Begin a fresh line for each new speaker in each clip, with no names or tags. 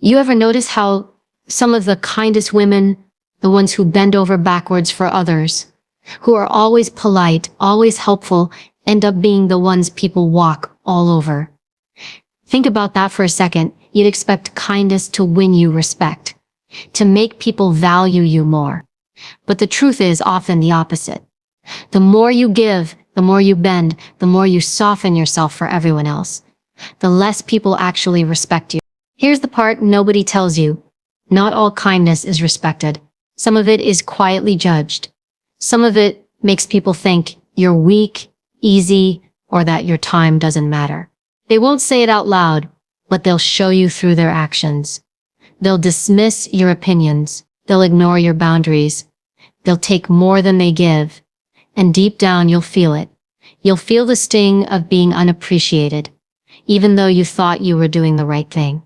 You ever notice how some of the kindest women, the ones who bend over backwards for others, who are always polite, always helpful, end up being the ones people walk all over? Think about that for a second. You'd expect kindness to win you respect, to make people value you more. But the truth is often the opposite. The more you give, the more you bend, the more you soften yourself for everyone else, the less people actually respect you. Here's the part nobody tells you. Not all kindness is respected. Some of it is quietly judged. Some of it makes people think you're weak, easy, or that your time doesn't matter. They won't say it out loud, but they'll show you through their actions. They'll dismiss your opinions. They'll ignore your boundaries. They'll take more than they give. And deep down, you'll feel it. You'll feel the sting of being unappreciated, even though you thought you were doing the right thing.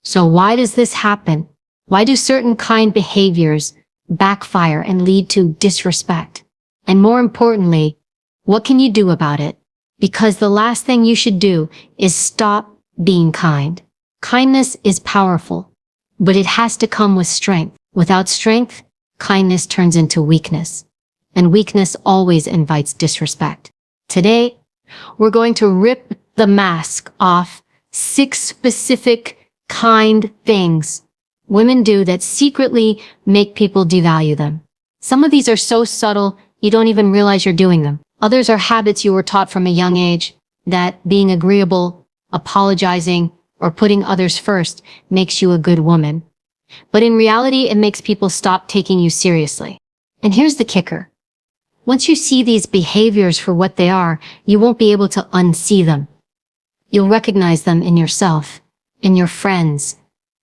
So why does this happen? Why do certain kind behaviors backfire and lead to disrespect? And more importantly, what can you do about it? Because the last thing you should do is stop being kind. Kindness is powerful, but it has to come with strength. Without strength, kindness turns into weakness. And weakness always invites disrespect. Today, we're going to rip the mask off 6 specific kind things women do that secretly make people devalue them. Some of these are so subtle, you don't even realize you're doing them. Others are habits you were taught from a young age, that being agreeable, apologizing, or putting others first makes you a good woman. But in reality, it makes people stop taking you seriously. And here's the kicker. Once you see these behaviors for what they are, you won't be able to unsee them. You'll recognize them in yourself, in your friends,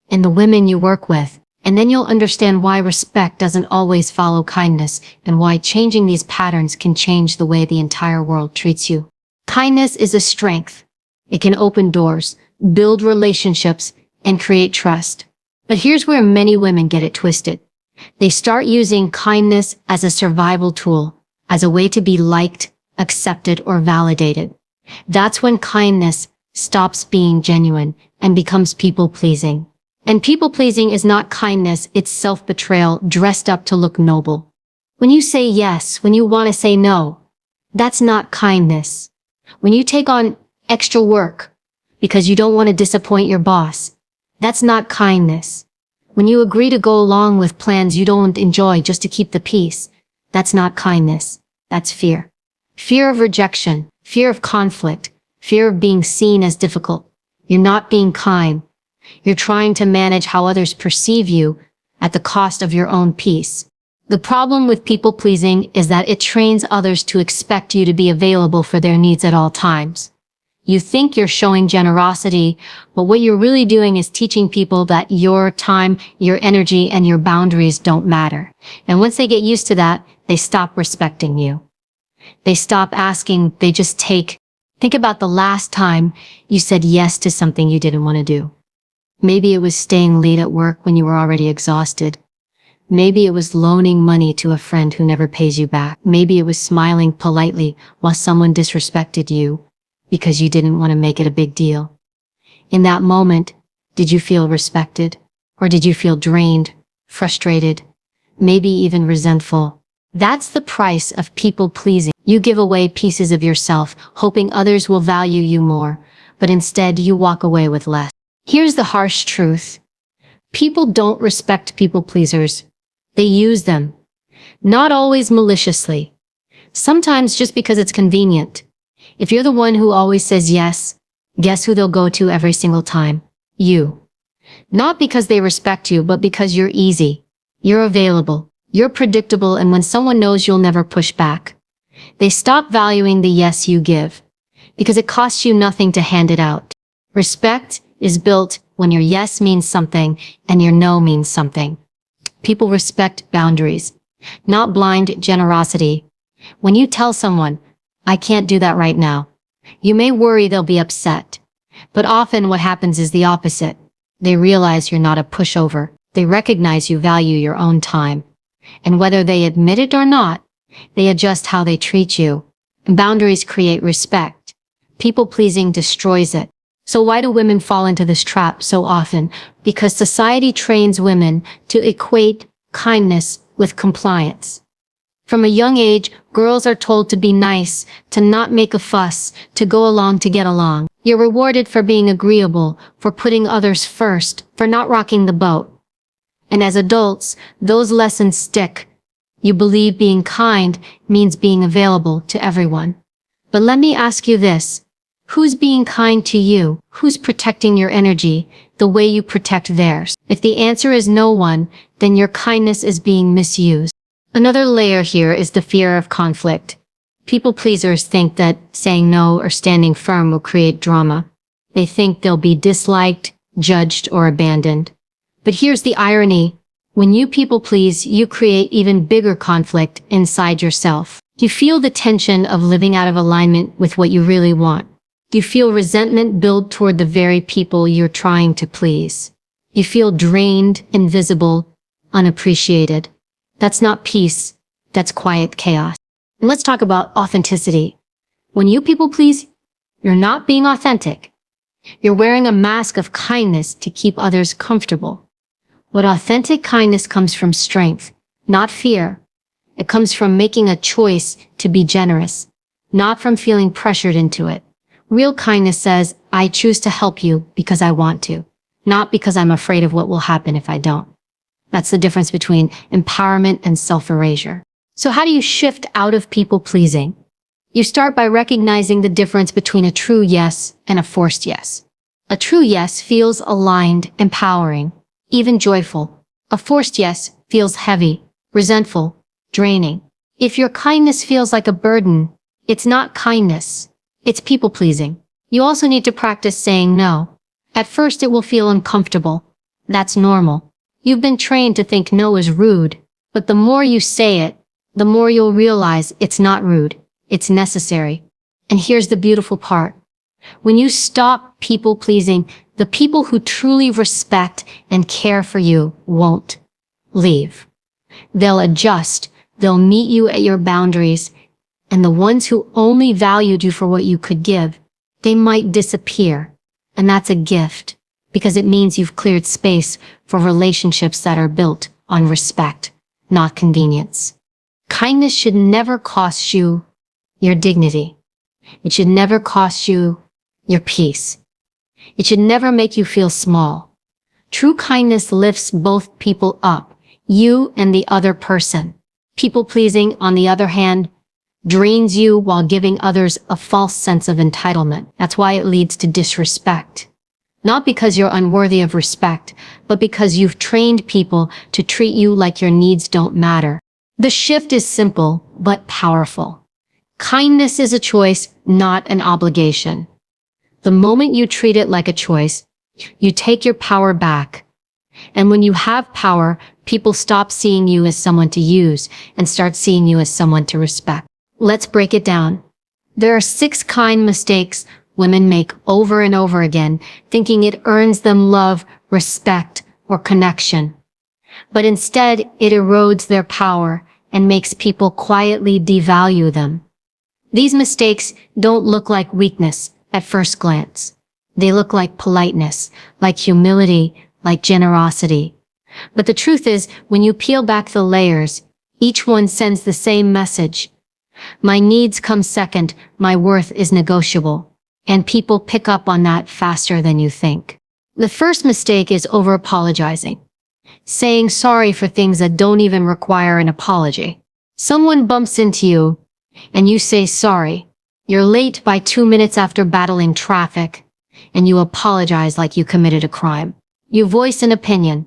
in the women you work with, and then you'll understand why respect doesn't always follow kindness and why changing these patterns can change the way the entire world treats you. Kindness is a strength. It can open doors, build relationships, and create trust. But here's where many women get it twisted. They start using kindness as a survival tool, as a way to be liked, accepted, or validated. That's when kindness stops being genuine and becomes people-pleasing. And people-pleasing is not kindness, it's self-betrayal dressed up to look noble. When you say yes, when you want to say no, that's not kindness. When you take on extra work because you don't want to disappoint your boss, that's not kindness. When you agree to go along with plans you don't enjoy just to keep the peace, that's not kindness. That's fear. Fear of rejection, fear of conflict, fear of being seen as difficult. You're not being kind. You're trying to manage how others perceive you at the cost of your own peace. The problem with people-pleasing is that it trains others to expect you to be available for their needs at all times. You think you're showing generosity, but what you're really doing is teaching people that your time, your energy, and your boundaries don't matter. And once they get used to that, they stop respecting you. They stop asking, they just take. Think about the last time you said yes to something you didn't want to do. Maybe it was staying late at work when you were already exhausted. Maybe it was loaning money to a friend who never pays you back. Maybe it was smiling politely while someone disrespected you because you didn't want to make it a big deal. In that moment, did you feel respected? Or did you feel drained, frustrated, maybe even resentful? That's the price of people-pleasing. You give away pieces of yourself, hoping others will value you more, but instead you walk away with less. Here's the harsh truth. People don't respect people-pleasers. They use them. Not always maliciously. Sometimes just because it's convenient. If you're the one who always says yes, guess who they'll go to every single time? You. Not because they respect you, but because you're easy. You're available. You're predictable, and when someone knows you'll never push back, they stop valuing the yes you give, because it costs you nothing to hand it out. Respect is built when your yes means something and your no means something. People respect boundaries, not blind generosity. When you tell someone, I can't do that right now, you may worry they'll be upset. But often what happens is the opposite. They realize you're not a pushover. They recognize you value your own time. And whether they admit it or not, they adjust how they treat you. Boundaries create respect. People-pleasing destroys it. So why do women fall into this trap so often? Because society trains women to equate kindness with compliance. From a young age, girls are told to be nice, to not make a fuss, to go along to get along. You're rewarded for being agreeable, for putting others first, for not rocking the boat. And as adults, those lessons stick. You believe being kind means being available to everyone. But let me ask you this. Who's being kind to you? Who's protecting your energy the way you protect theirs? If the answer is no one, then your kindness is being misused. Another layer here is the fear of conflict. People pleasers think that saying no or standing firm will create drama. They think they'll be disliked, judged, or abandoned. But here's the irony. When you people please, you create even bigger conflict inside yourself. You feel the tension of living out of alignment with what you really want. You feel resentment build toward the very people you're trying to please. You feel drained, invisible, unappreciated. That's not peace, that's quiet chaos. And let's talk about authenticity. When you people please, you're not being authentic. You're wearing a mask of kindness to keep others comfortable. But authentic kindness comes from strength, not fear. It comes from making a choice to be generous, not from feeling pressured into it. Real kindness says, I choose to help you because I want to, not because I'm afraid of what will happen if I don't. That's the difference between empowerment and self-erasure. So how do you shift out of people-pleasing? You start by recognizing the difference between a true yes and a forced yes. A true yes feels aligned, empowering, even joyful. A forced yes feels heavy, resentful, draining. If your kindness feels like a burden, it's not kindness. It's people-pleasing. You also need to practice saying no. At first, it will feel uncomfortable. That's normal. You've been trained to think no is rude, but the more you say it, the more you'll realize it's not rude, it's necessary. And here's the beautiful part. When you stop people-pleasing, the people who truly respect and care for you won't leave. They'll adjust, they'll meet you at your boundaries, and the ones who only valued you for what you could give, they might disappear. And that's a gift, because it means you've cleared space for relationships that are built on respect, not convenience. Kindness should never cost you your dignity. It should never cost you your peace. It should never make you feel small. True kindness lifts both people up, you and the other person. People-pleasing, on the other hand, drains you while giving others a false sense of entitlement. That's why it leads to disrespect. Not because you're unworthy of respect, but because you've trained people to treat you like your needs don't matter. The shift is simple, but powerful. Kindness is a choice, not an obligation. The moment you treat it like a choice, you take your power back. And when you have power, people stop seeing you as someone to use and start seeing you as someone to respect. Let's break it down. There are 6 kind mistakes women make over and over again, thinking it earns them love, respect, or connection. But instead, it erodes their power and makes people quietly devalue them. These mistakes don't look like weakness at first glance. They look like politeness, like humility, like generosity. But the truth is, when you peel back the layers, each one sends the same message. My needs come second, my worth is negotiable. And people pick up on that faster than you think. The first mistake is over-apologizing. Saying sorry for things that don't even require an apology. Someone bumps into you, and you say sorry. You're late by 2 minutes after battling traffic, and you apologize like you committed a crime. You voice an opinion,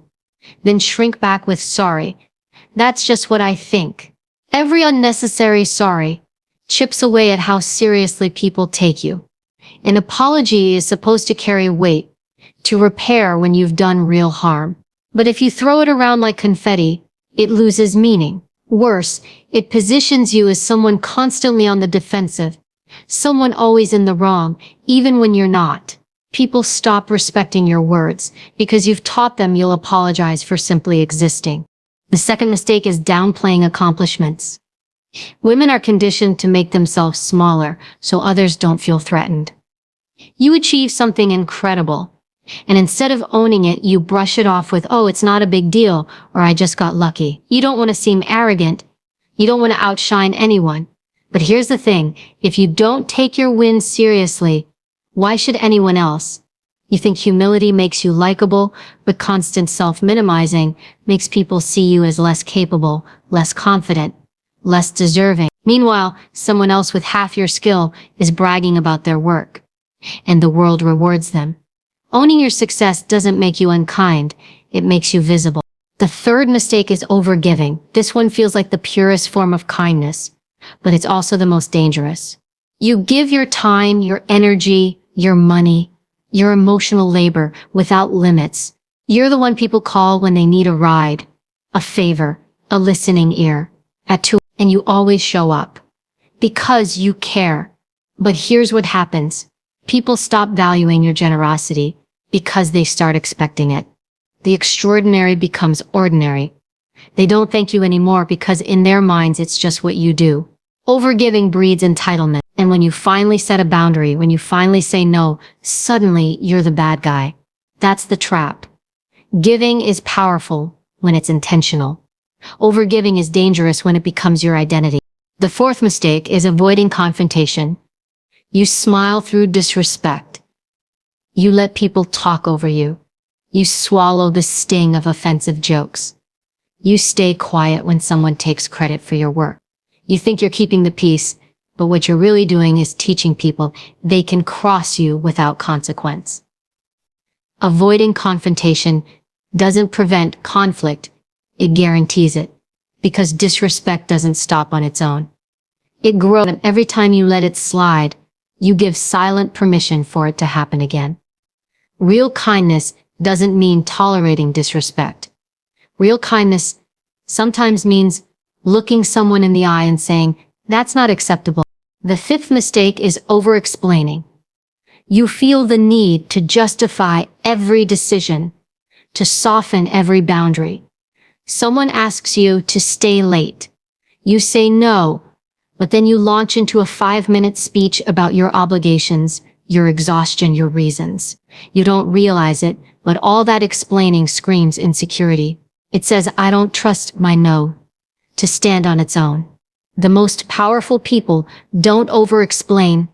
then shrink back with sorry. That's just what I think. Every unnecessary sorry chips away at how seriously people take you. An apology is supposed to carry weight, to repair when you've done real harm. But if you throw it around like confetti, it loses meaning. Worse, it positions you as someone constantly on the defensive, someone always in the wrong, even when you're not. People stop respecting your words because you've taught them you'll apologize for simply existing. The second mistake is downplaying accomplishments. Women are conditioned to make themselves smaller so others don't feel threatened. You achieve something incredible. And instead of owning it, you brush it off with, oh, it's not a big deal, or I just got lucky. You don't want to seem arrogant. You don't want to outshine anyone. But here's the thing. If you don't take your wins seriously, why should anyone else? You think humility makes you likable, but constant self-minimizing makes people see you as less capable, less confident, less deserving. Meanwhile, someone else with half your skill is bragging about their work, and the world rewards them. Owning your success doesn't make you unkind, it makes you visible. The third mistake is overgiving. This one feels like the purest form of kindness, but it's also the most dangerous. You give your time, your energy, your money, your emotional labor without limits. You're the one people call when they need a ride, a favor, a listening ear. At 2, and you always show up. Because you care. But here's what happens. People stop valuing your generosity because they start expecting it. The extraordinary becomes ordinary. They don't thank you anymore because in their minds it's just what you do. Overgiving breeds entitlement. And when you finally set a boundary, when you finally say no, suddenly you're the bad guy. That's the trap. Giving is powerful when it's intentional. Overgiving is dangerous when it becomes your identity. The fourth mistake is avoiding confrontation. You smile through disrespect. You let people talk over you. You swallow the sting of offensive jokes. You stay quiet when someone takes credit for your work. You think you're keeping the peace, but what you're really doing is teaching people they can cross you without consequence. Avoiding confrontation doesn't prevent conflict, it guarantees it, because disrespect doesn't stop on its own. It grows, and every time you let it slide, you give silent permission for it to happen again. Real kindness doesn't mean tolerating disrespect. Real kindness sometimes means looking someone in the eye and saying, that's not acceptable. The fifth mistake is over-explaining. You feel the need to justify every decision, to soften every boundary. Someone asks you to stay late. You say no, but then you launch into a 5-minute speech about your obligations, your exhaustion, your reasons. You don't realize it, but all that explaining screams insecurity. It says, I don't trust my no to stand on its own. The most powerful people don't over-explain.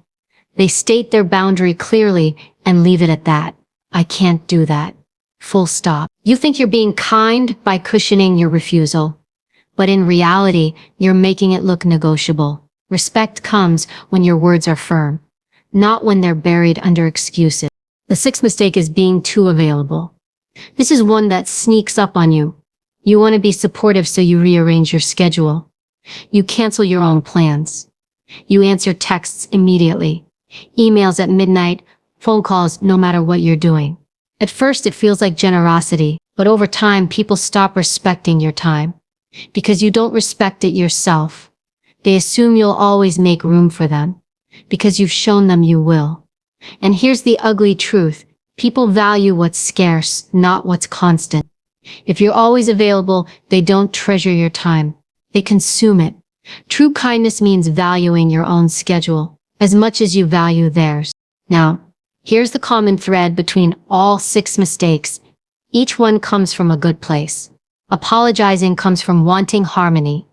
They state their boundary clearly and leave it at that. I can't do that. Full stop. You think you're being kind by cushioning your refusal, but in reality, you're making it look negotiable. Respect comes when your words are firm, not when they're buried under excuses. The sixth mistake is being too available. This is one that sneaks up on you. You want to be supportive, so you rearrange your schedule. You cancel your own plans. You answer texts immediately, emails at midnight, phone calls, no matter what you're doing. At first, it feels like generosity, but over time, people stop respecting your time because you don't respect it yourself. They assume you'll always make room for them because you've shown them you will. And here's the ugly truth. People value what's scarce, not what's constant. If you're always available, they don't treasure your time. They consume it. True kindness means valuing your own schedule as much as you value theirs. Now, here's the common thread between all 6 mistakes. Each one comes from a good place. Apologizing comes from wanting harmony.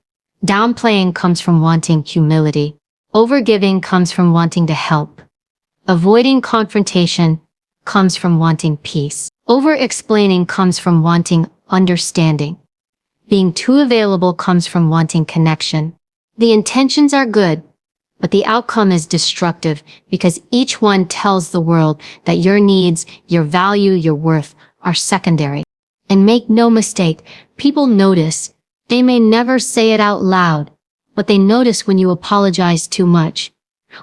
Downplaying comes from wanting humility. Overgiving comes from wanting to help. Avoiding confrontation comes from wanting peace. Over-explaining comes from wanting understanding. Being too available comes from wanting connection. The intentions are good, but the outcome is destructive because each one tells the world that your needs, your value, your worth are secondary. And make no mistake, people notice. They may never say it out loud, but they notice when you apologize too much,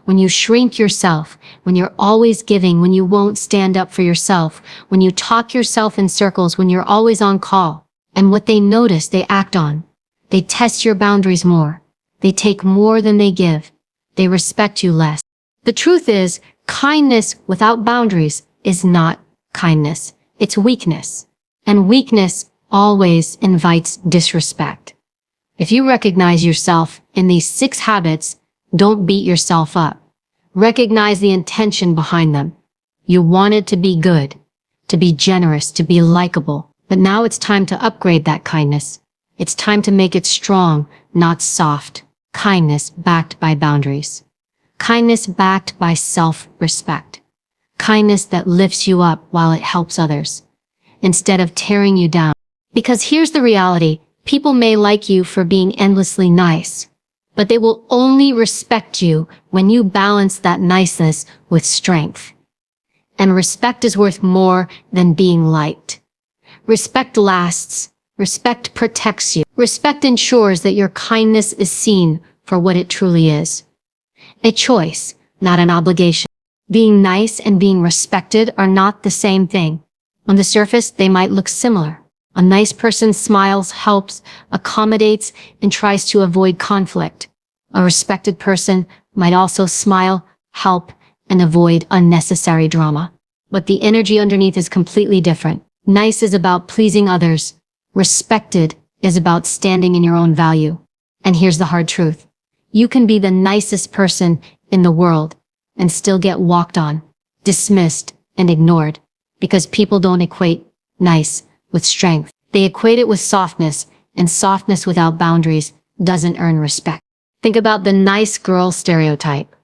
when you shrink yourself, when you're always giving, when you won't stand up for yourself, when you talk yourself in circles, when you're always on call. And what they notice, they act on. They test your boundaries more. They take more than they give. They respect you less. The truth is, kindness without boundaries is not kindness. It's weakness. And weakness always invites disrespect. If you recognize yourself in these 6 habits, don't beat yourself up. Recognize the intention behind them. You wanted to be good, to be generous, to be likable. But now it's time to upgrade that kindness. It's time to make it strong, not soft. Kindness backed by boundaries. Kindness backed by self-respect. Kindness that lifts you up while it helps others, instead of tearing you down. Because here's the reality. People may like you for being endlessly nice, but they will only respect you when you balance that niceness with strength. And respect is worth more than being liked. Respect lasts. Respect protects you. Respect ensures that your kindness is seen for what it truly is. A choice, not an obligation. Being nice and being respected are not the same thing. On the surface, they might look similar. A nice person smiles, helps, accommodates, and tries to avoid conflict. A respected person might also smile, help, and avoid unnecessary drama. But the energy underneath is completely different. Nice is about pleasing others. Respected is about standing in your own value. And here's the hard truth. You can be the nicest person in the world and still get walked on, dismissed, and ignored, because people don't equate nice with strength. They equate it with softness, and softness without boundaries doesn't earn respect. Think about the nice girl stereotype.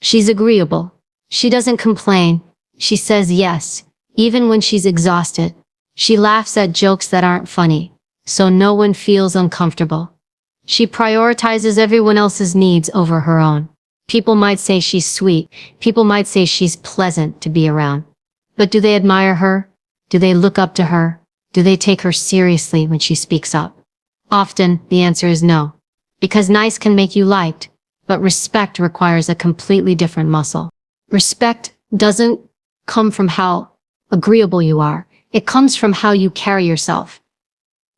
She's agreeable. She doesn't complain. She says yes, even when she's exhausted. She laughs at jokes that aren't funny, so no one feels uncomfortable. She prioritizes everyone else's needs over her own. People might say she's sweet. People might say she's pleasant to be around. But do they admire her? Do they look up to her? Do they take her seriously when she speaks up? Often, the answer is no. Because nice can make you liked, but respect requires a completely different muscle. Respect doesn't come from how agreeable you are. It comes from how you carry yourself.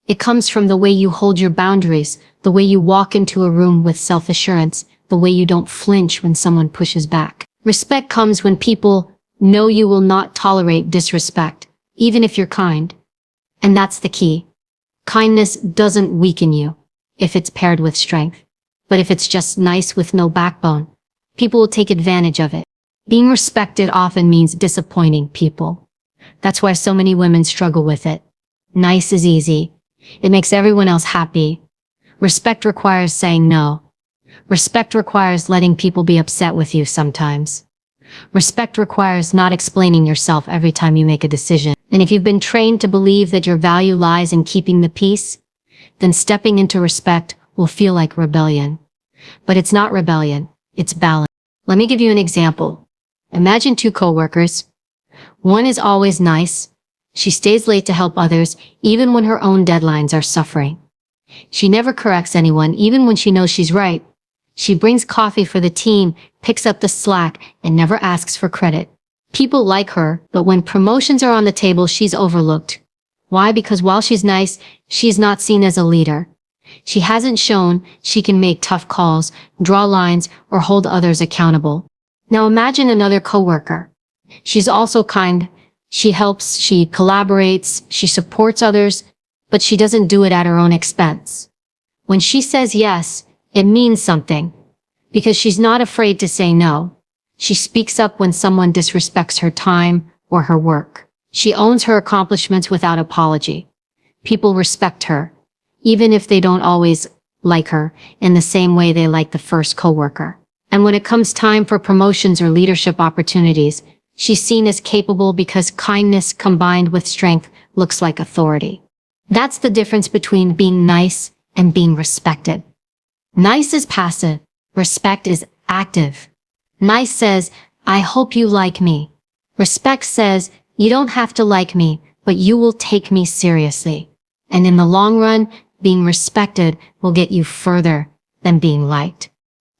It comes from the way you hold your boundaries, the way you walk into a room with self-assurance, the way you don't flinch when someone pushes back. Respect comes when people know you will not tolerate disrespect, even if you're kind. And that's the key. Kindness doesn't weaken you if it's paired with strength. But if it's just nice with no backbone, people will take advantage of it. Being respected often means disappointing people. That's why so many women struggle with it. Nice is easy. It makes everyone else happy. Respect requires saying no. Respect requires letting people be upset with you sometimes. Respect requires not explaining yourself every time you make a decision. And if you've been trained to believe that your value lies in keeping the peace, then stepping into respect will feel like rebellion. But it's not rebellion, it's balance. Let me give you an example. Imagine two coworkers. One is always nice. She stays late to help others, even when her own deadlines are suffering. She never corrects anyone, even when she knows she's right. She brings coffee for the team, picks up the slack, and never asks for credit. People like her, but when promotions are on the table, she's overlooked. Why? Because while she's nice, she's not seen as a leader. She hasn't shown she can make tough calls, draw lines, or hold others accountable. Now imagine another coworker. She's also kind. She helps, she collaborates, she supports others, but she doesn't do it at her own expense. When she says yes, it means something, because she's not afraid to say no. She speaks up when someone disrespects her time or her work. She owns her accomplishments without apology. People respect her, even if they don't always like her in the same way they like the first coworker. And when it comes time for promotions or leadership opportunities, she's seen as capable because kindness combined with strength looks like authority. That's the difference between being nice and being respected. Nice is passive. Respect is active. Nice says, I hope you like me. Respect says, you don't have to like me, but you will take me seriously. And in the long run, being respected will get you further than being liked.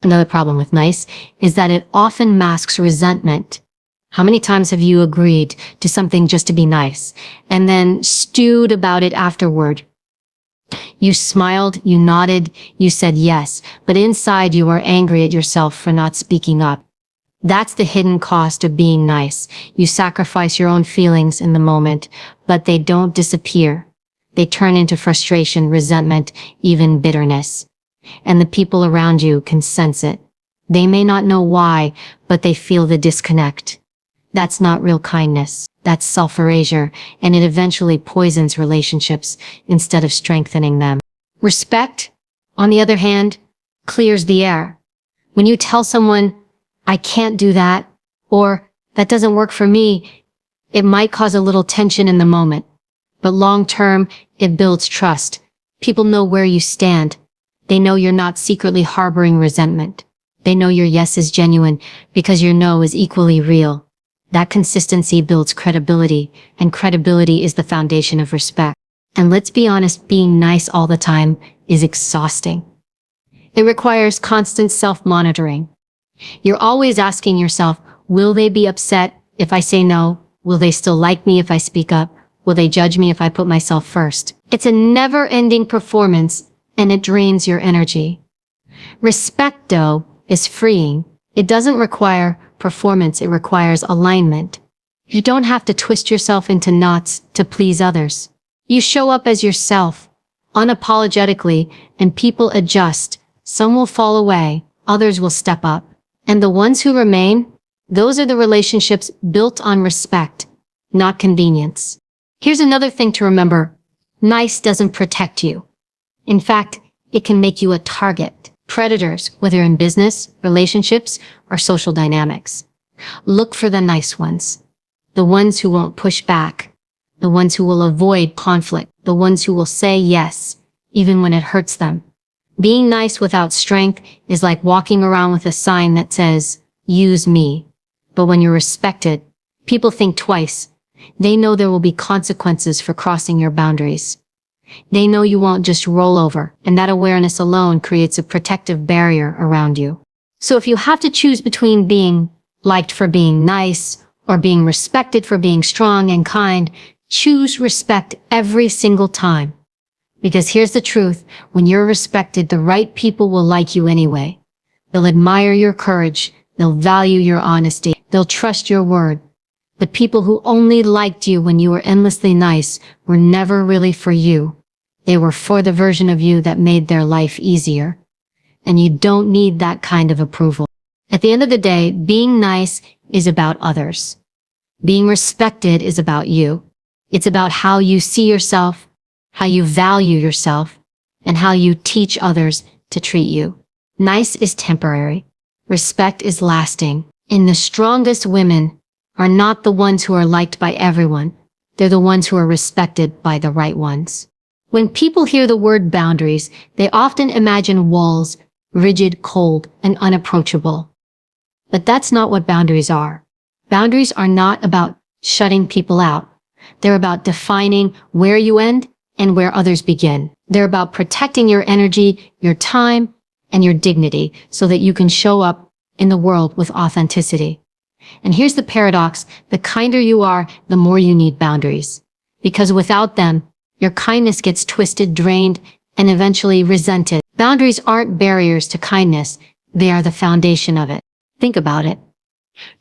Another problem with nice is that it often masks resentment. How many times have you agreed to something just to be nice and then stewed about it afterward? You smiled, you nodded, you said yes, but inside you are angry at yourself for not speaking up. That's the hidden cost of being nice. You sacrifice your own feelings in the moment, but they don't disappear. They turn into frustration, resentment, even bitterness. And the people around you can sense it. They may not know why, but they feel the disconnect. That's not real kindness. That's self-erasure, and it eventually poisons relationships instead of strengthening them. Respect, on the other hand, clears the air. When you tell someone, I can't do that, or that doesn't work for me, it might cause a little tension in the moment. But long-term, it builds trust. People know where you stand. They know you're not secretly harboring resentment. They know your yes is genuine because your no is equally real. That consistency builds credibility, and credibility is the foundation of respect. And let's be honest, being nice all the time is exhausting. It requires constant self-monitoring. You're always asking yourself, will they be upset if I say no? Will they still like me if I speak up? Will they judge me if I put myself first? It's a never-ending performance, and it drains your energy. Respect, though, is freeing. It doesn't require performance, it requires alignment. You don't have to twist yourself into knots to please others. You show up as yourself, unapologetically, and people adjust. Some will fall away, others will step up. And the ones who remain, those are the relationships built on respect, not convenience. Here's another thing to remember. Nice doesn't protect you. In fact, it can make you a target. Predators, whether in business, relationships, or social dynamics. Look for the nice ones. The ones who won't push back. The ones who will avoid conflict. The ones who will say yes, even when it hurts them. Being nice without strength is like walking around with a sign that says, use me. But when you're respected, people think twice. They know there will be consequences for crossing your boundaries. They know you won't just roll over, and that awareness alone creates a protective barrier around you. So if you have to choose between being liked for being nice or being respected for being strong and kind, choose respect every single time. Because here's the truth, when you're respected, the right people will like you anyway. They'll admire your courage, they'll value your honesty, they'll trust your word. The people who only liked you when you were endlessly nice were never really for you. They were for the version of you that made their life easier. And you don't need that kind of approval. At the end of the day, being nice is about others. Being respected is about you. It's about how you see yourself, how you value yourself, and how you teach others to treat you. Nice is temporary. Respect is lasting. And the strongest women are not the ones who are liked by everyone. They're the ones who are respected by the right ones. When people hear the word boundaries, they often imagine walls, rigid, cold, and unapproachable. But that's not what boundaries are. Boundaries are not about shutting people out. They're about defining where you end and where others begin. They're about protecting your energy, your time, and your dignity so that you can show up in the world with authenticity. And here's the paradox. The kinder you are, the more you need boundaries. Because without them, your kindness gets twisted, drained, and eventually resented. Boundaries aren't barriers to kindness. They are the foundation of it. Think about it.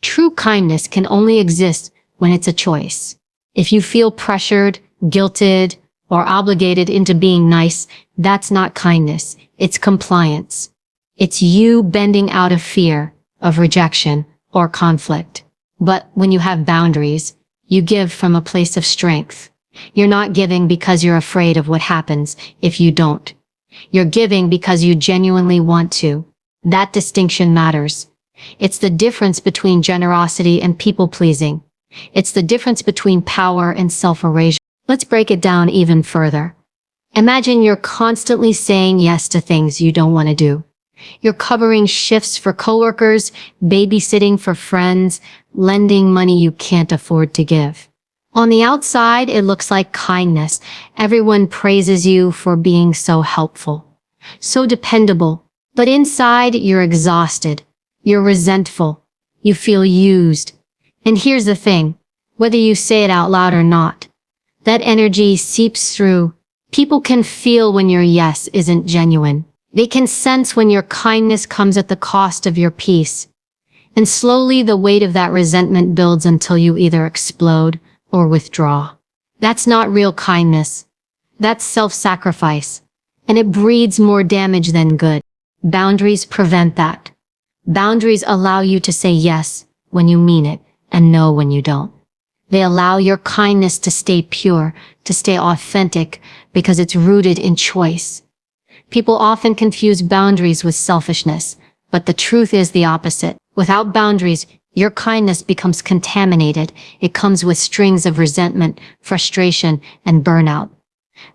True kindness can only exist when it's a choice. If you feel pressured, guilted, or obligated into being nice, that's not kindness. It's compliance. It's you bending out of fear, of rejection, or conflict. But when you have boundaries, you give from a place of strength. You're not giving because you're afraid of what happens if you don't. You're giving because you genuinely want to. That distinction matters. It's the difference between generosity and people-pleasing. It's the difference between power and self-erasure. Let's break it down even further. Imagine you're constantly saying yes to things you don't want to do. You're covering shifts for coworkers, babysitting for friends, lending money you can't afford to give. On the outside, it looks like kindness. Everyone praises you for being so helpful, so dependable. But inside, you're exhausted. You're resentful. You feel used. And here's the thing, whether you say it out loud or not, that energy seeps through. People can feel when your yes isn't genuine. They can sense when your kindness comes at the cost of your peace. And slowly the weight of that resentment builds until you either explode or withdraw. That's not real kindness. That's self-sacrifice. And it breeds more damage than good. Boundaries prevent that. Boundaries allow you to say yes when you mean it and no when you don't. They allow your kindness to stay pure, to stay authentic, because it's rooted in choice. People often confuse boundaries with selfishness, but the truth is the opposite. Without boundaries, your kindness becomes contaminated. It comes with strings of resentment, frustration, and burnout.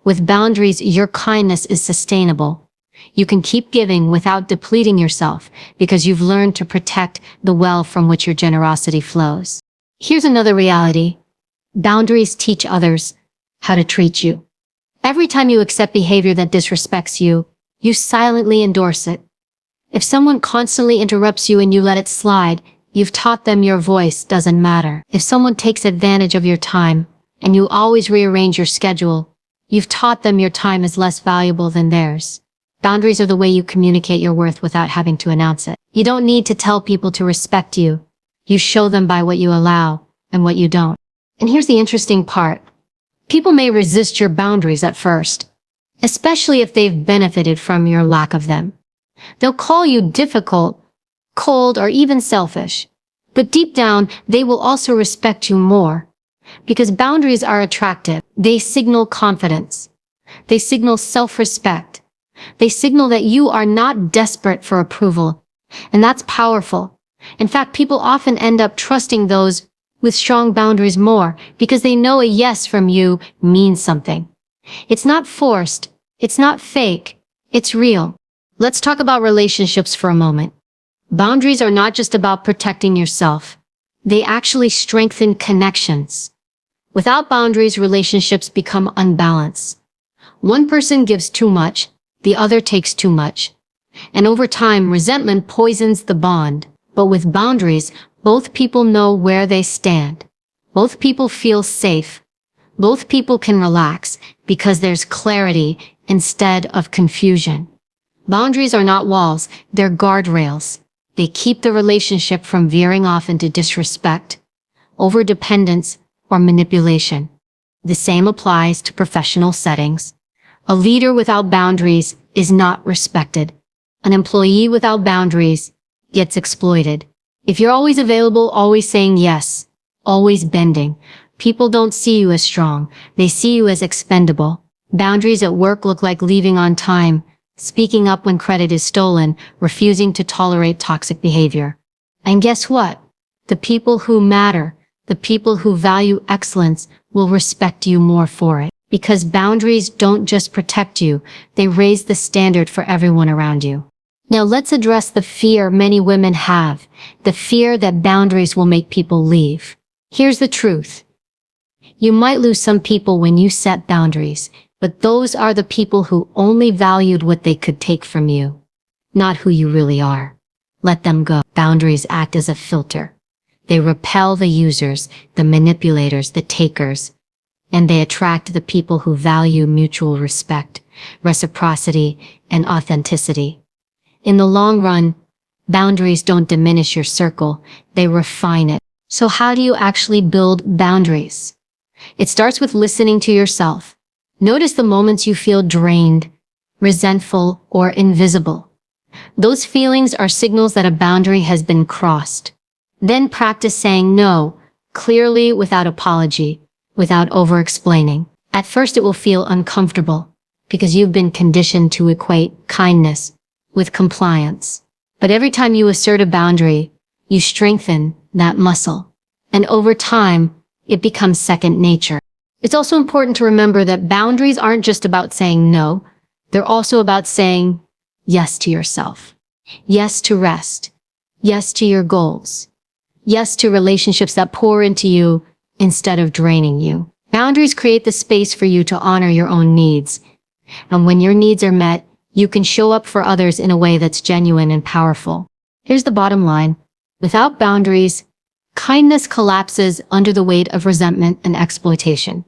With boundaries, your kindness is sustainable. You can keep giving without depleting yourself because you've learned to protect the well from which your generosity flows. Here's another reality. Boundaries teach others how to treat you. Every time you accept behavior that disrespects you, you silently endorse it. If someone constantly interrupts you and you let it slide, you've taught them your voice doesn't matter. If someone takes advantage of your time and you always rearrange your schedule, you've taught them your time is less valuable than theirs. Boundaries are the way you communicate your worth without having to announce it. You don't need to tell people to respect you. You show them by what you allow and what you don't. And here's the interesting part. People may resist your boundaries at first, especially if they've benefited from your lack of them. They'll call you difficult, cold, or even selfish. But deep down, they will also respect you more. Because boundaries are attractive. They signal confidence. They signal self-respect. They signal that you are not desperate for approval. And that's powerful. In fact, people often end up trusting those with strong boundaries more because they know a yes from you means something. It's not forced. It's not fake. It's real. Let's talk about relationships for a moment. Boundaries are not just about protecting yourself. They actually strengthen connections. Without boundaries, relationships become unbalanced. One person gives too much, the other takes too much. And over time, resentment poisons the bond. But with boundaries, both people know where they stand. Both people feel safe. Both people can relax because there's clarity instead of confusion. Boundaries are not walls, they're guardrails. They keep the relationship from veering off into disrespect, overdependence, or manipulation. The same applies to professional settings. A leader without boundaries is not respected. An employee without boundaries gets exploited. If you're always available, always saying yes, always bending, people don't see you as strong. They see you as expendable. Boundaries at work look like leaving on time, speaking up when credit is stolen, refusing to tolerate toxic behavior. And guess what? The people who matter, the people who value excellence, will respect you more for it. Because boundaries don't just protect you, they raise the standard for everyone around you. Now let's address the fear many women have, the fear that boundaries will make people leave. Here's the truth. You might lose some people when you set boundaries, but those are the people who only valued what they could take from you, not who you really are. Let them go. Boundaries act as a filter. They repel the users, the manipulators, the takers, and they attract the people who value mutual respect, reciprocity, and authenticity. In the long run, boundaries don't diminish your circle, they refine it. So how do you actually build boundaries? It starts with listening to yourself. Notice the moments you feel drained, resentful, or invisible. Those feelings are signals that a boundary has been crossed. Then practice saying no, clearly without apology, without over-explaining. At first it will feel uncomfortable, because you've been conditioned to equate kindness with compliance. But every time you assert a boundary, you strengthen that muscle. And over time, it becomes second nature. It's also important to remember that boundaries aren't just about saying no. They're also about saying yes to yourself. Yes to rest. Yes to your goals. Yes to relationships that pour into you instead of draining you. Boundaries create the space for you to honor your own needs. And when your needs are met, you can show up for others in a way that's genuine and powerful. Here's the bottom line. Without boundaries, kindness collapses under the weight of resentment and exploitation.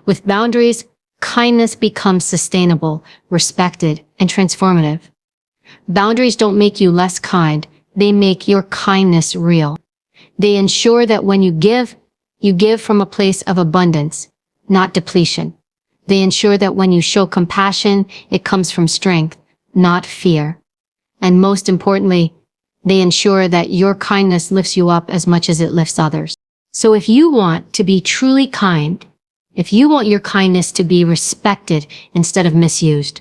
With boundaries, kindness becomes sustainable, respected, and transformative. Boundaries don't make you less kind. They make your kindness real. They ensure that when you give from a place of abundance, not depletion. They ensure that when you show compassion, it comes from strength, not fear. And most importantly, They ensure that your kindness lifts you up as much as it lifts others. So if you want to be truly kind, if you want your kindness to be respected instead of misused,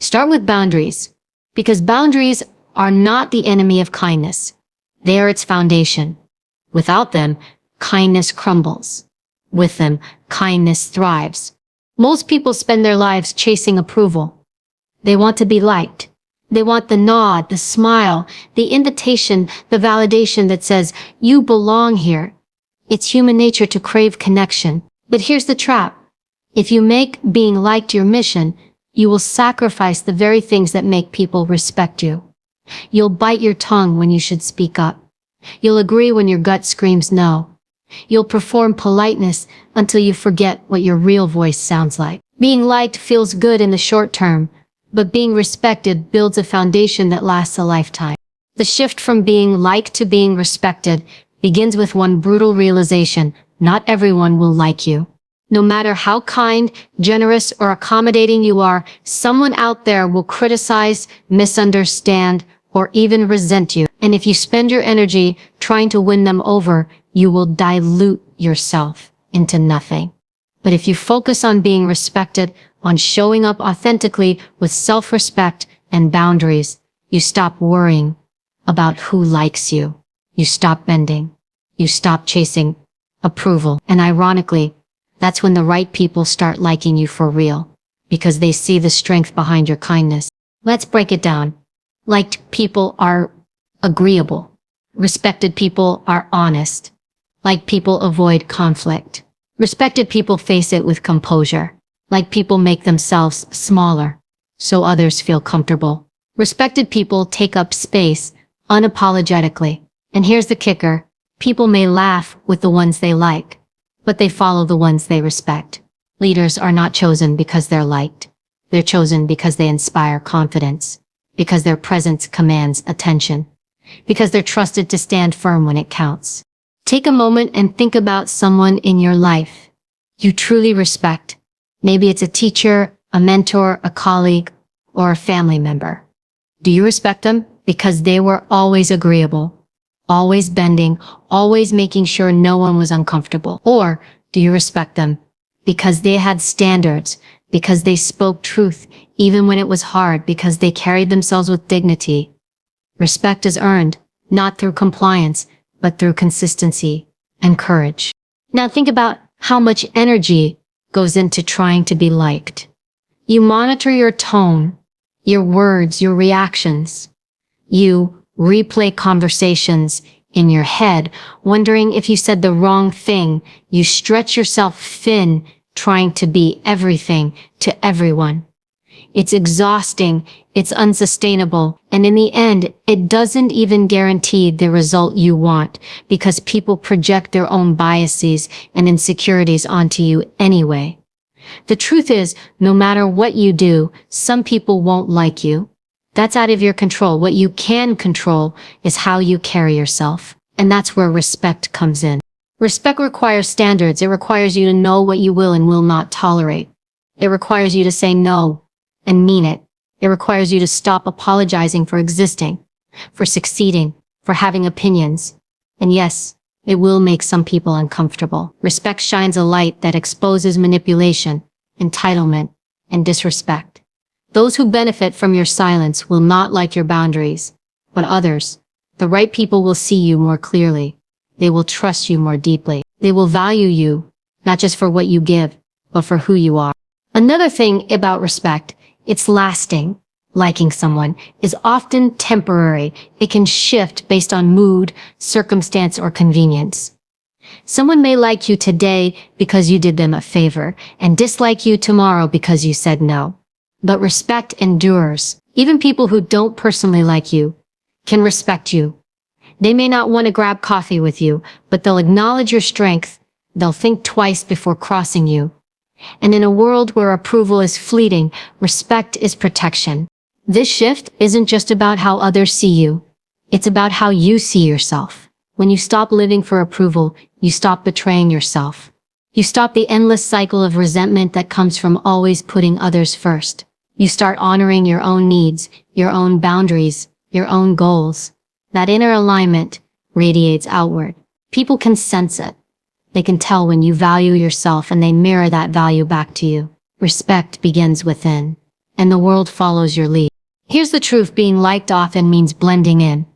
start with boundaries, because boundaries are not the enemy of kindness. They are its foundation. Without them, kindness crumbles. With them, kindness thrives. Most people spend their lives chasing approval. They want to be liked. They want the nod, the smile, the invitation, the validation that says, you belong here. It's human nature to crave connection. But here's the trap. If you make being liked your mission, you will sacrifice the very things that make people respect you. You'll bite your tongue when you should speak up. You'll agree when your gut screams no. You'll perform politeness until you forget what your real voice sounds like. Being liked feels good in the short term, but being respected builds a foundation that lasts a lifetime. The shift from being liked to being respected begins with one brutal realization: not everyone will like you. No matter how kind, generous, or accommodating you are, someone out there will criticize, misunderstand, or even resent you. And if you spend your energy trying to win them over, you will dilute yourself into nothing. But if you focus on being respected, on showing up authentically with self-respect and boundaries, you stop worrying about who likes you. You stop bending. You stop chasing approval. And ironically, that's when the right people start liking you for real, because they see the strength behind your kindness. Let's break it down. Liked people are agreeable. Respected people are honest. Liked people avoid conflict. Respected people face it with composure. Liked people make themselves smaller, so others feel comfortable. Respected people take up space unapologetically. And here's the kicker. People may laugh with the ones they like, but they follow the ones they respect. Leaders are not chosen because they're liked. They're chosen because they inspire confidence, because their presence commands attention, because they're trusted to stand firm when it counts. Take a moment and think about someone in your life you truly respect. Maybe it's a teacher, a mentor, a colleague, or a family member. Do you respect them because they were always agreeable, always bending, always making sure no one was uncomfortable? Or do you respect them because they had standards, because they spoke truth even when it was hard, because they carried themselves with dignity? Respect is earned, not through compliance, but through consistency and courage. Now think about how much energy goes into trying to be liked. You monitor your tone, your words, your reactions. You replay conversations in your head, wondering if you said the wrong thing. You stretch yourself thin, trying to be everything to everyone. It's exhausting, it's unsustainable, and in the end, it doesn't even guarantee the result you want, because people project their own biases and insecurities onto you anyway. The truth is, no matter what you do, some people won't like you. That's out of your control. What you can control is how you carry yourself. And that's where respect comes in. Respect requires standards. It requires you to know what you will and will not tolerate. It requires you to say no and mean it. It requires you to stop apologizing for existing, for succeeding, for having opinions. And yes, it will make some people uncomfortable. Respect shines a light that exposes manipulation, entitlement, and disrespect. Those who benefit from your silence will not like your boundaries, but others, the right people, will see you more clearly. They will trust you more deeply. They will value you, not just for what you give, but for who you are. Another thing about respect, it's lasting. Liking someone is often temporary. It can shift based on mood, circumstance, or convenience. Someone may like you today because you did them a favor, and dislike you tomorrow because you said no. But respect endures. Even people who don't personally like you can respect you. They may not want to grab coffee with you, but they'll acknowledge your strength. They'll think twice before crossing you. And in a world where approval is fleeting, respect is protection. This shift isn't just about how others see you. It's about how you see yourself. When you stop living for approval, you stop betraying yourself. You stop the endless cycle of resentment that comes from always putting others first. You start honoring your own needs, your own boundaries, your own goals. That inner alignment radiates outward. People can sense it. They can tell when you value yourself and they mirror that value back to you. Respect begins within, and the world follows your lead. Here's the truth: being liked often means blending in.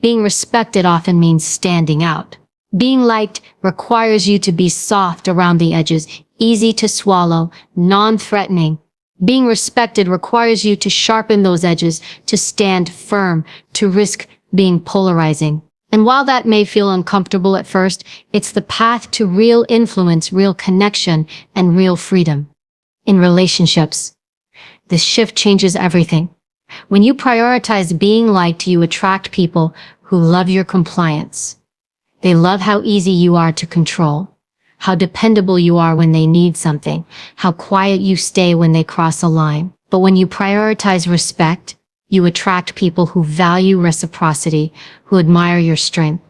Being respected often means standing out. Being liked requires you to be soft around the edges, easy to swallow, non-threatening. Being respected requires you to sharpen those edges, to stand firm, to risk being polarizing. And while that may feel uncomfortable at first, it's the path to real influence, real connection, and real freedom. In relationships, this shift changes everything. When you prioritize being liked, you attract people who love your compliance. They love how easy you are to control, how dependable you are when they need something, how quiet you stay when they cross a line. But when you prioritize respect, you attract people who value reciprocity, who admire your strength,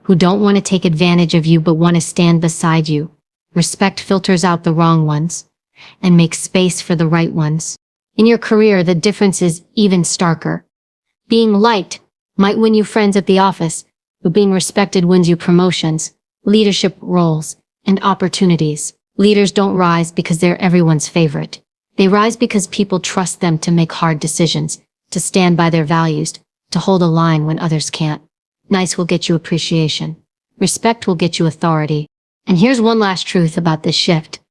who don't want to take advantage of you but want to stand beside you. Respect filters out the wrong ones and makes space for the right ones. In your career, the difference is even starker. Being liked might win you friends at the office, but being respected wins you promotions, leadership roles, and opportunities. Leaders don't rise because they're everyone's favorite. They rise because people trust them to make hard decisions, to stand by their values, to hold a line when others can't. Nice will get you appreciation. Respect will get you authority. And here's one last truth about this shift.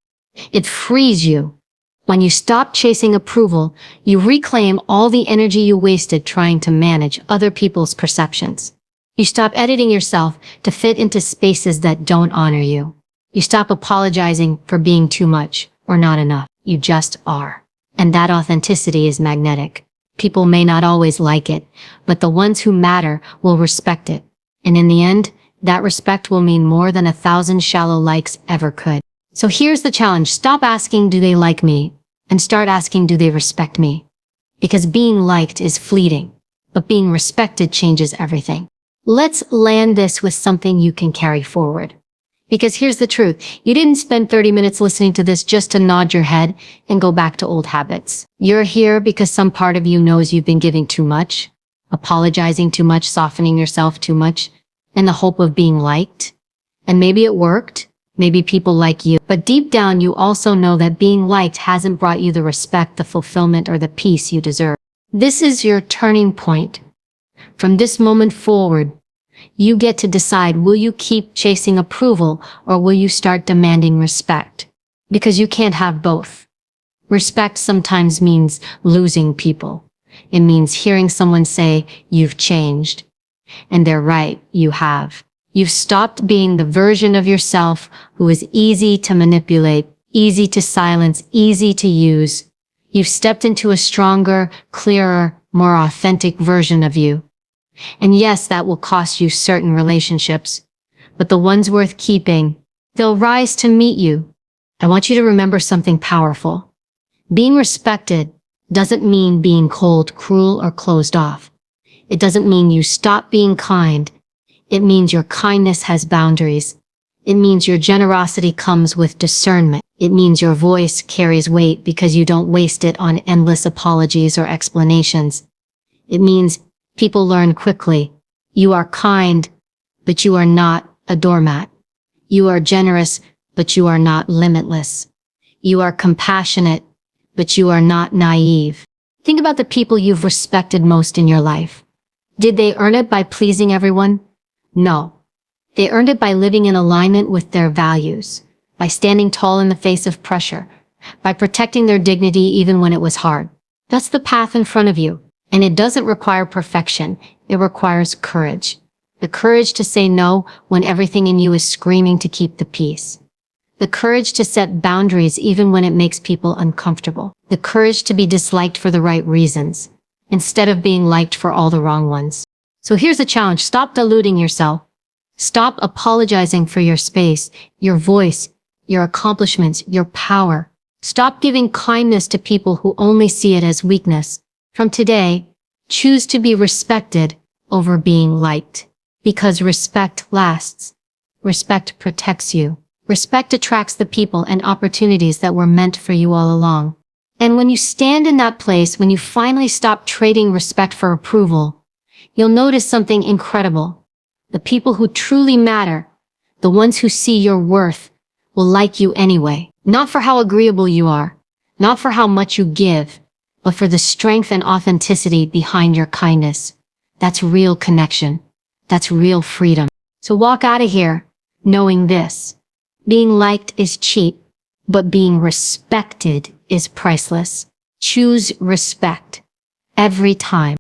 It frees you. When you stop chasing approval, you reclaim all the energy you wasted trying to manage other people's perceptions. You stop editing yourself to fit into spaces that don't honor you. You stop apologizing for being too much or not enough. You just are. And that authenticity is magnetic. People may not always like it, but the ones who matter will respect it. And in the end, that respect will mean more than 1,000 shallow likes ever could. So here's the challenge. Stop asking, do they like me? And start asking, do they respect me? Because being liked is fleeting, but being respected changes everything. Let's land this with something you can carry forward. Because here's the truth. You didn't spend 30 minutes listening to this just to nod your head and go back to old habits. You're here because some part of you knows you've been giving too much, apologizing too much, softening yourself too much, in the hope of being liked. And maybe it worked. Maybe people like you. But deep down, you also know that being liked hasn't brought you the respect, the fulfillment, or the peace you deserve. This is your turning point. From this moment forward, you get to decide, will you keep chasing approval or will you start demanding respect? Because you can't have both. Respect sometimes means losing people. It means hearing someone say, you've changed. And they're right, you have. You've stopped being the version of yourself who is easy to manipulate, easy to silence, easy to use. You've stepped into a stronger, clearer, more authentic version of you. And yes, that will cost you certain relationships, but the ones worth keeping, they'll rise to meet you. I want you to remember something powerful. Being respected doesn't mean being cold, cruel, or closed off. It doesn't mean you stop being kind. It means your kindness has boundaries. It means your generosity comes with discernment. It means your voice carries weight because you don't waste it on endless apologies or explanations. It means people learn quickly. You are kind, but you are not a doormat. You are generous, but you are not limitless. You are compassionate, but you are not naive. Think about the people you've respected most in your life. Did they earn it by pleasing everyone? No. They earned it by living in alignment with their values, by standing tall in the face of pressure, by protecting their dignity even when it was hard. That's the path in front of you. And it doesn't require perfection. It requires courage. The courage to say no when everything in you is screaming to keep the peace. The courage to set boundaries even when it makes people uncomfortable. The courage to be disliked for the right reasons, instead of being liked for all the wrong ones. So here's the challenge. Stop diluting yourself. Stop apologizing for your space, your voice, your accomplishments, your power. Stop giving kindness to people who only see it as weakness. From today, choose to be respected over being liked. Because respect lasts. Respect protects you. Respect attracts the people and opportunities that were meant for you all along. And when you stand in that place, when you finally stop trading respect for approval, you'll notice something incredible. The people who truly matter, the ones who see your worth, will like you anyway. Not for how agreeable you are, not for how much you give, but for the strength and authenticity behind your kindness. That's real connection. That's real freedom. So walk out of here knowing this. Being liked is cheap, but being respected is priceless. Choose respect every time.